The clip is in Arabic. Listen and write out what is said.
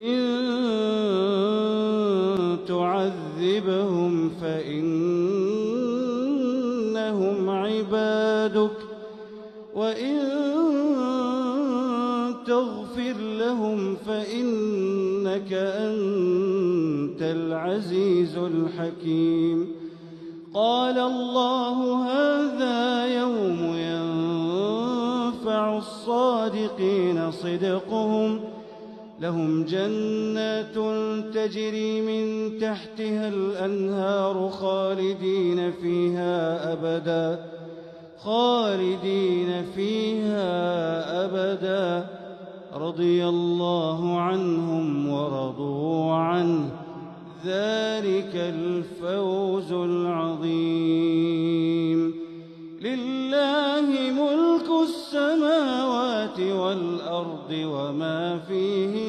إن تعذبهم فإنهم عبادك وإن تغفر لهم فإنك أنت العزيز الحكيم. قال الله هذا يوم ينفع الصادقين صدقهم لهم جنات تجري من تحتها الأنهار خالدين فيها أبدا رضي الله عنهم ورضوا عنه ذلك الفوز العظيم. لله ملك السماوات والأرض وما فيهما